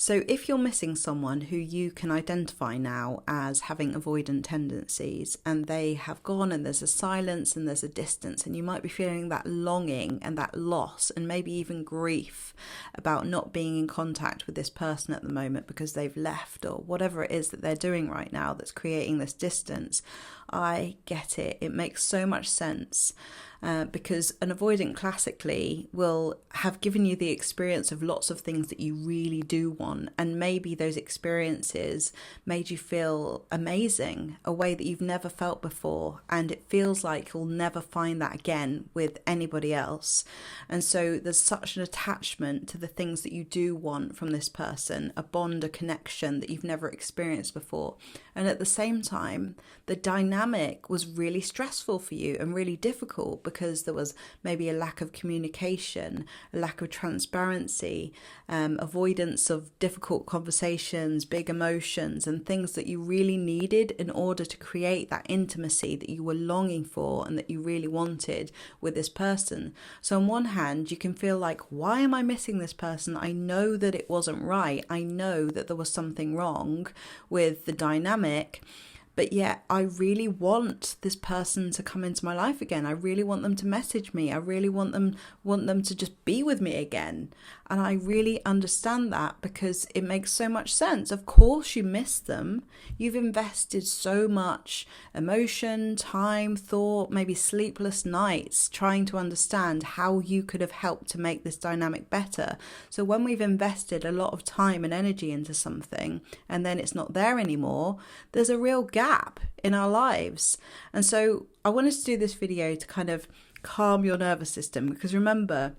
So if you're missing someone who you can identify now as having avoidant tendencies, and they have gone and there's a silence and there's a distance, and you might be feeling that longing and that loss and maybe even grief about not being in contact with this person at the moment because they've left or whatever it is that they're doing right now that's creating this distance, I get it. It makes so much sense. Because an avoidant classically will have given you the experience of lots of things that you really do want, and maybe those experiences made you feel amazing, a way that you've never felt before, and it feels like you'll never find that again with anybody else. And so there's such an attachment to the things that you do want from this person, a bond, a connection that you've never experienced before. And at the same time, the dynamic was really stressful for you and really difficult because there was maybe a lack of communication, a lack of transparency, avoidance of difficult conversations, big emotions, and things that you really needed in order to create that intimacy that you were longing for and that you really wanted with this person. So on one hand, you can feel like, why am I missing this person? I know that it wasn't right. I know that there was something wrong with the dynamic. But yet I really want this person to come into my life again. I really want them to message me. I really want them to just be with me again. And I really understand that because it makes so much sense. Of course you miss them. You've invested so much emotion, time, thought, maybe sleepless nights trying to understand how you could have helped to make this dynamic better. So when we've invested a lot of time and energy into something and then it's not there anymore, there's a real gap in our lives. And so I wanted to do this video to kind of calm your nervous system, because remember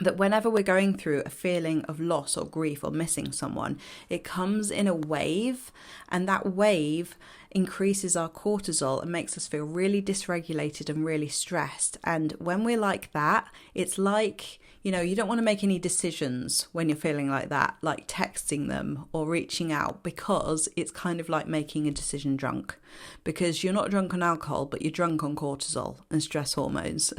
that whenever we're going through a feeling of loss or grief or missing someone, it comes in a wave, and that wave increases our cortisol and makes us feel really dysregulated and really stressed. And when we're like that, it's like, you don't want to make any decisions when you're feeling like that, like texting them or reaching out, because it's kind of like making a decision drunk, because you're not drunk on alcohol, but you're drunk on cortisol and stress hormones.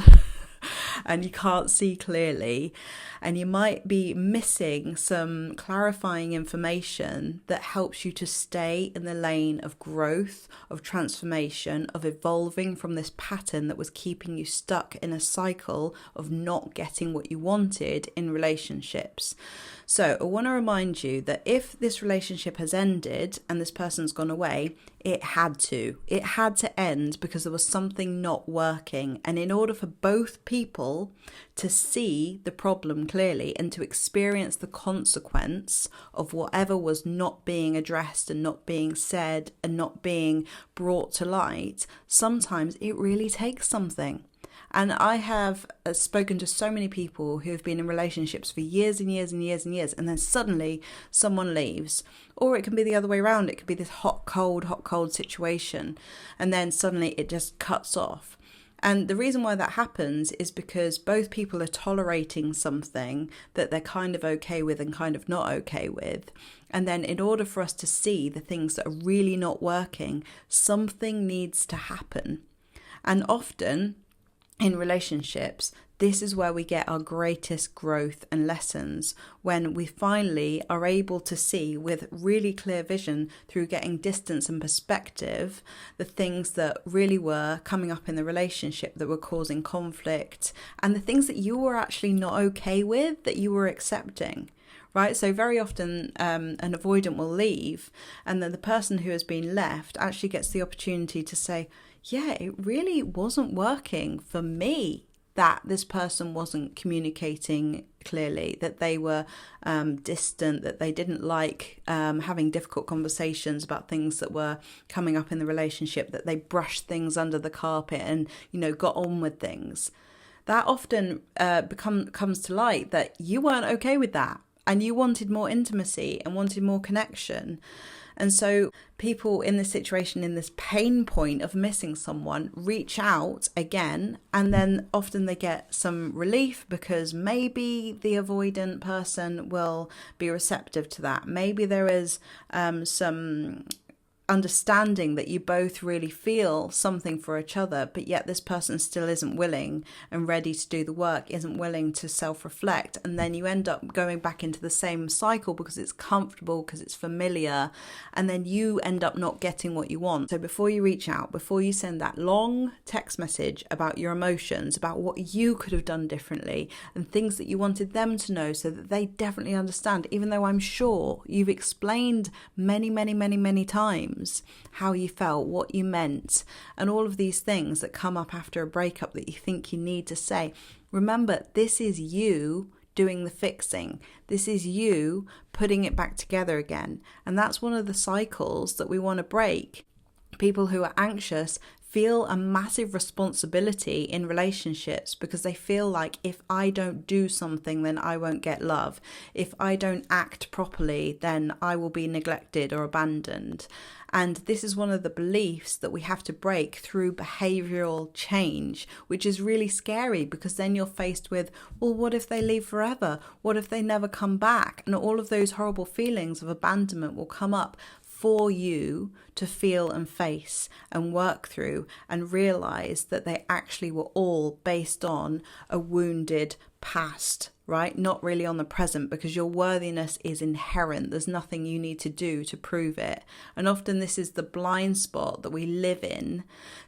And you can't see clearly, and you might be missing some clarifying information that helps you to stay in the lane of growth, of transformation, of evolving from this pattern that was keeping you stuck in a cycle of not getting what you wanted in relationships. So I want to remind you that if this relationship has ended and this person's gone away, it had to end because there was something not working. And in order for both people to see the problem clearly and to experience the consequence of whatever was not being addressed and not being said and not being brought to light, sometimes it really takes something. And I have spoken to so many people who have been in relationships for years and years and years and years, and then suddenly someone leaves. Or it can be the other way around. It could be this hot, cold situation, and then suddenly it just cuts off. And the reason why that happens is because both people are tolerating something that they're kind of okay with and kind of not okay with. And then in order for us to see the things that are really not working, something needs to happen. And often in relationships, this is where we get our greatest growth and lessons, when we finally are able to see with really clear vision, through getting distance and perspective, the things that really were coming up in the relationship that were causing conflict, and the things that you were actually not okay with, that you were accepting. Right? So very often an avoidant will leave, and then the person who has been left actually gets the opportunity to say, yeah, it really wasn't working for me that this person wasn't communicating clearly, that they were distant, that they didn't like having difficult conversations about things that were coming up in the relationship, that they brushed things under the carpet and, got on with things. That often comes to light that you weren't okay with that, and you wanted more intimacy and wanted more connection. And so people in this situation, in this pain point of missing someone, reach out again, and then often they get some relief because maybe the avoidant person will be receptive to that. Maybe there is some understanding that you both really feel something for each other, but yet this person still isn't willing and ready to do the work, isn't willing to self-reflect, and then you end up going back into the same cycle because it's comfortable, because it's familiar, and then you end up not getting what you want. So before you reach out, before you send that long text message about your emotions, about what you could have done differently and things that you wanted them to know so that they definitely understand, even though I'm sure you've explained many times how you felt, what you meant, and all of these things that come up after a breakup that you think you need to say. Remember, this is you doing the fixing. This is you putting it back together again. And that's one of the cycles that we want to break. People who are anxious feel a massive responsibility in relationships because they feel like if I don't do something, then I won't get love. If I don't act properly, then I will be neglected or abandoned. And this is one of the beliefs that we have to break through behavioral change, which is really scary because then you're faced with, well, what if they leave forever? What if they never come back? And all of those horrible feelings of abandonment will come up for you to feel and face and work through and realize that they actually were all based on a wounded past, right? Not really on the present, because your worthiness is inherent. There's nothing you need to do to prove it. And often this is the blind spot that we live in,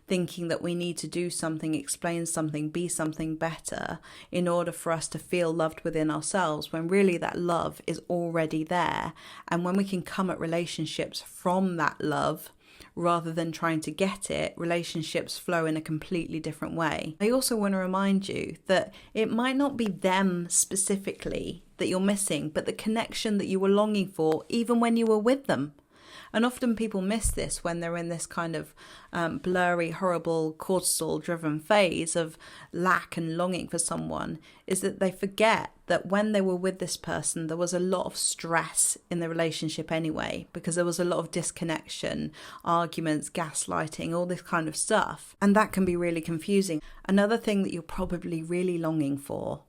thinking that we need to do something, explain something, be something better in order for us to feel loved within ourselves, when really that love is already there. And when we can come at relationships from that love, rather than trying to get it, relationships flow in a completely different way. I also want to remind you that it might not be them specifically that you're missing, but the connection that you were longing for even when you were with them. And often people miss this when they're in this kind of blurry, horrible, cortisol-driven phase of lack and longing for someone, is that they forget that when they were with this person, there was a lot of stress in the relationship anyway, because there was a lot of disconnection, arguments, gaslighting, all this kind of stuff. And that can be really confusing. Another thing that you're probably really longing for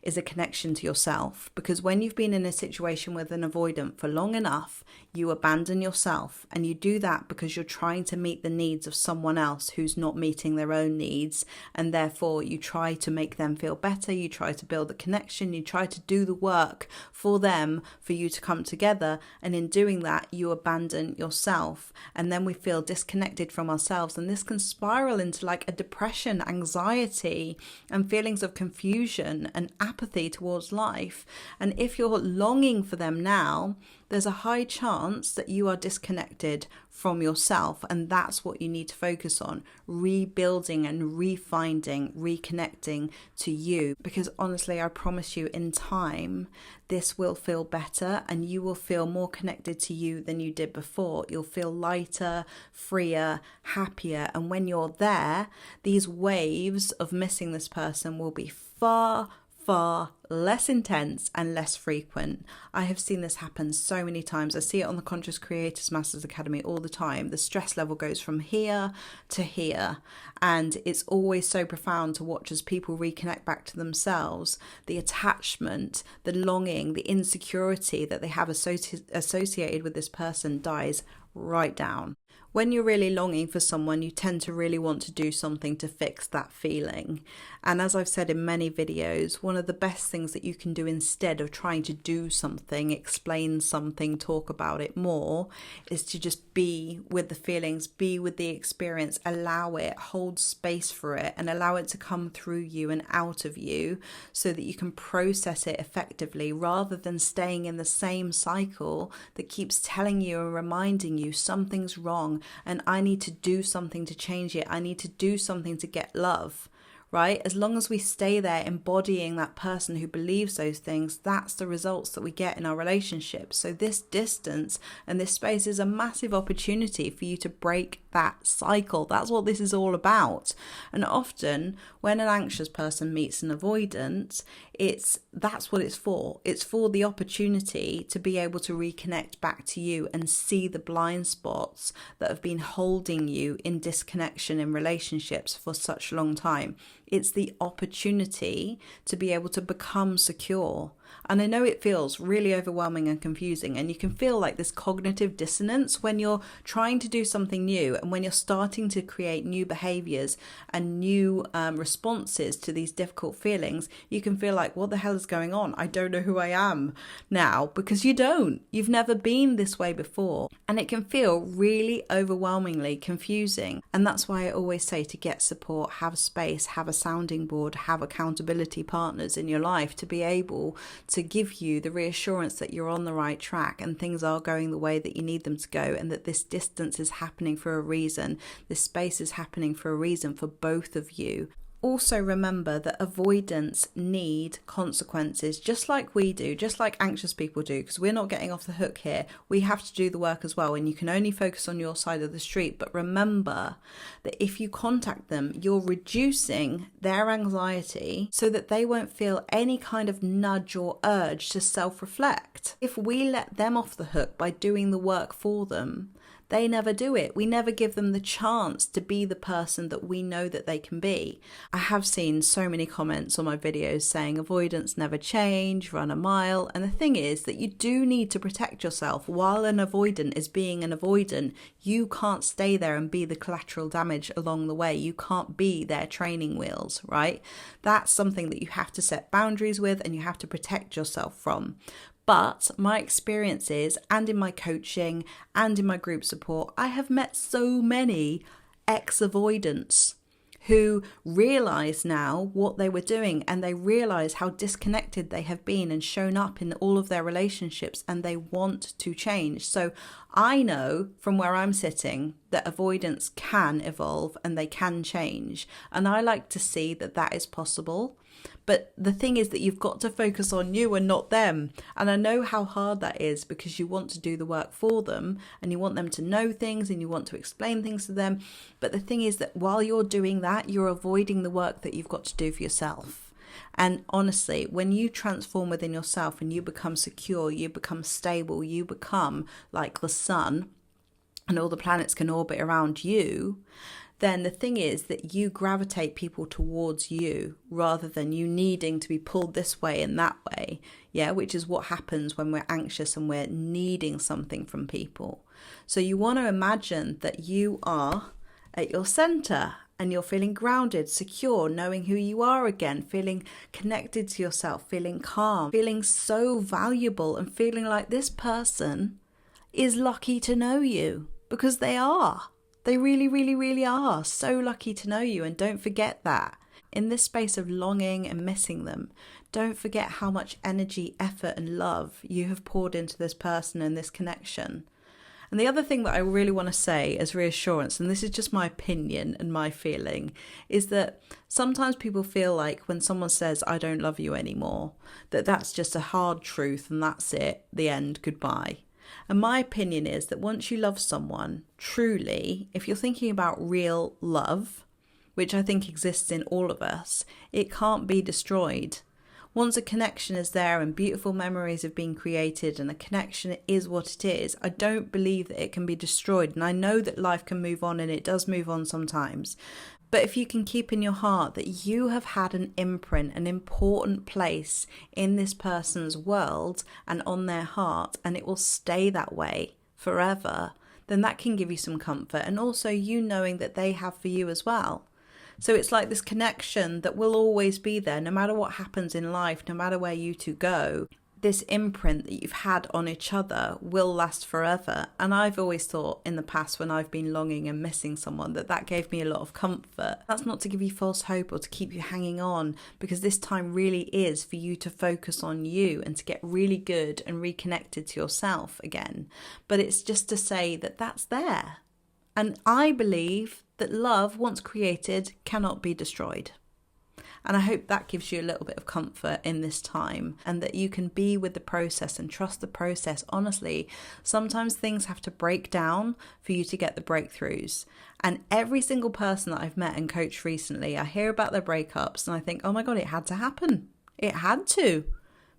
is a connection to yourself, because when you've been in a situation with an avoidant for long enough, you abandon yourself, and you do that because you're trying to meet the needs of someone else who's not meeting their own needs, and therefore you try to make them feel better, you try to build a connection, you try to do the work for them, for you to come together, and in doing that you abandon yourself, and then we feel disconnected from ourselves, and this can spiral into like a depression, anxiety, and feelings of confusion and apathy towards life. And if you're longing for them now, there's a high chance that you are disconnected from yourself, and that's what you need to focus on, rebuilding and refinding, reconnecting to you. Because honestly, I promise you, in time, this will feel better and you will feel more connected to you than you did before. You'll feel lighter, freer, happier, and when you're there, these waves of missing this person will be far less intense and less frequent. I have seen this happen so many times. I see it on the Conscious Creators Masters Academy all the time. The stress level goes from here to here, and it's always so profound to watch as people reconnect back to themselves. The attachment, the longing, the insecurity that they have associated with this person dies right down. When you're really longing for someone, you tend to really want to do something to fix that feeling. And as I've said in many videos, one of the best things that you can do instead of trying to do something, explain something, talk about it more, is to just be with the feelings, be with the experience, allow it, hold space for it, and allow it to come through you and out of you so that you can process it effectively, rather than staying in the same cycle that keeps telling you and reminding you something's wrong and I need to do something to change it. I need to do something to get love. Right? As long as we stay there embodying that person who believes those things, that's the results that we get in our relationships. So this distance and this space is a massive opportunity for you to break that cycle. That's what this is all about. And often when an anxious person meets an avoidant, that's what it's for. It's for the opportunity to be able to reconnect back to you and see the blind spots that have been holding you in disconnection in relationships for such a long time. It's the opportunity to be able to become secure. And I know it feels really overwhelming and confusing, and you can feel like this cognitive dissonance when you're trying to do something new and when you're starting to create new behaviors and new responses to these difficult feelings. You can feel like, what the hell is going on? I don't know who I am now, because you don't. You've never been this way before. And it can feel really overwhelmingly confusing. And that's why I always say to get support, have space, have a sounding board, have accountability partners in your life to be able to give you the reassurance that you're on the right track and things are going the way that you need them to go, and that this distance is happening for a reason. This space is happening for a reason for both of you. Also remember that avoidants need consequences, just like we do, just like anxious people do, because we're not getting off the hook here. We have to do the work as well, and you can only focus on your side of the street. But remember that if you contact them, you're reducing their anxiety so that they won't feel any kind of nudge or urge to self-reflect. If we let them off the hook by doing the work for them, they never do it. We never give them the chance to be the person that we know that they can be. I have seen so many comments on my videos saying avoidants never change, run a mile. And the thing is that you do need to protect yourself. While an avoidant is being an avoidant, you can't stay there and be the collateral damage along the way. You can't be their training wheels, right? That's something that you have to set boundaries with and you have to protect yourself from. But my experiences, and in my coaching and in my group support, I have met so many ex-avoidants who realize now what they were doing, and they realize how disconnected they have been and shown up in all of their relationships, and they want to change. So I know from where I'm sitting that avoidance can evolve and they can change. And I like to see that that is possible. But the thing is that you've got to focus on you and not them. And I know how hard that is, because you want to do the work for them and you want them to know things and you want to explain things to them. But the thing is that while you're doing that, you're avoiding the work that you've got to do for yourself. And honestly, when you transform within yourself and you become secure, you become stable, you become like the sun and all the planets can orbit around you, then the thing is that you gravitate people towards you rather than you needing to be pulled this way and that way, which is what happens when we're anxious and we're needing something from people. So you want to imagine that you are at your center and you're feeling grounded, secure, knowing who you are again, feeling connected to yourself, feeling calm, feeling so valuable, and feeling like this person is lucky to know you, because they are. They really, really, really are so lucky to know you. And don't forget that. In this space of longing and missing them, don't forget how much energy, effort and love you have poured into this person and this connection. And the other thing that I really want to say as reassurance, and this is just my opinion and my feeling, is that sometimes people feel like when someone says, I don't love you anymore, that that's just a hard truth and that's it, the end, goodbye. And my opinion is that once you love someone, truly, if you're thinking about real love, which I think exists in all of us, it can't be destroyed. Once a connection is there and beautiful memories have been created and a connection is what it is, I don't believe that it can be destroyed. And I know that life can move on, and it does move on sometimes. But if you can keep in your heart that you have had an imprint, an important place in this person's world and on their heart, and it will stay that way forever, then that can give you some comfort. And also you knowing that they have for you as well. So it's like this connection that will always be there, no matter what happens in life, no matter where you two go. This imprint that you've had on each other will last forever. And I've always thought in the past, when I've been longing and missing someone, that gave me a lot of comfort. That's not to give you false hope or to keep you hanging on, because this time really is for you to focus on you and to get really good and reconnected to yourself again. But it's just to say that that's there. And I believe that love, once created, cannot be destroyed. And I hope that gives you a little bit of comfort in this time, and that you can be with the process and trust the process. Honestly, sometimes things have to break down for you to get the breakthroughs. And every single person that I've met and coached recently, I hear about their breakups and I think, oh my God, it had to happen. It had to.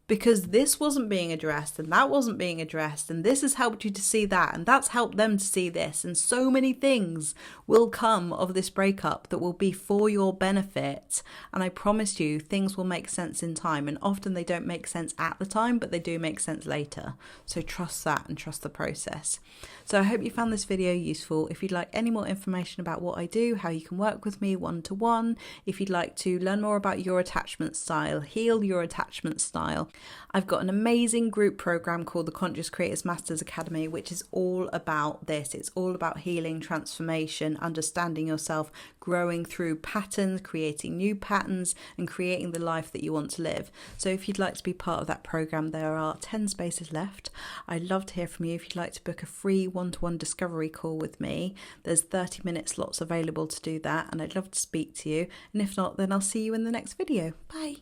because this wasn't being addressed and that wasn't being addressed, and this has helped you to see that, and that's helped them to see this, and so many things will come of this breakup that will be for your benefit. And I promise you, things will make sense in time, and often they don't make sense at the time, but they do make sense later. So trust that and trust the process. So I hope you found this video useful. If you'd like any more information about what I do, how you can work with me one-to-one, if you'd like to learn more about your attachment style, heal your attachment style, I've got an amazing group program called the Conscious Creators Masters Academy, which is all about this. It's all about healing, transformation, understanding yourself, growing through patterns, creating new patterns, and creating the life that you want to live. So if you'd like to be part of that program, there are 10 spaces left. I'd love to hear from you. If you'd like to book a free one-to-one discovery call with me, there's 30-minute slots available to do that, and I'd love to speak to you. And if not, then I'll see you in the next video. Bye.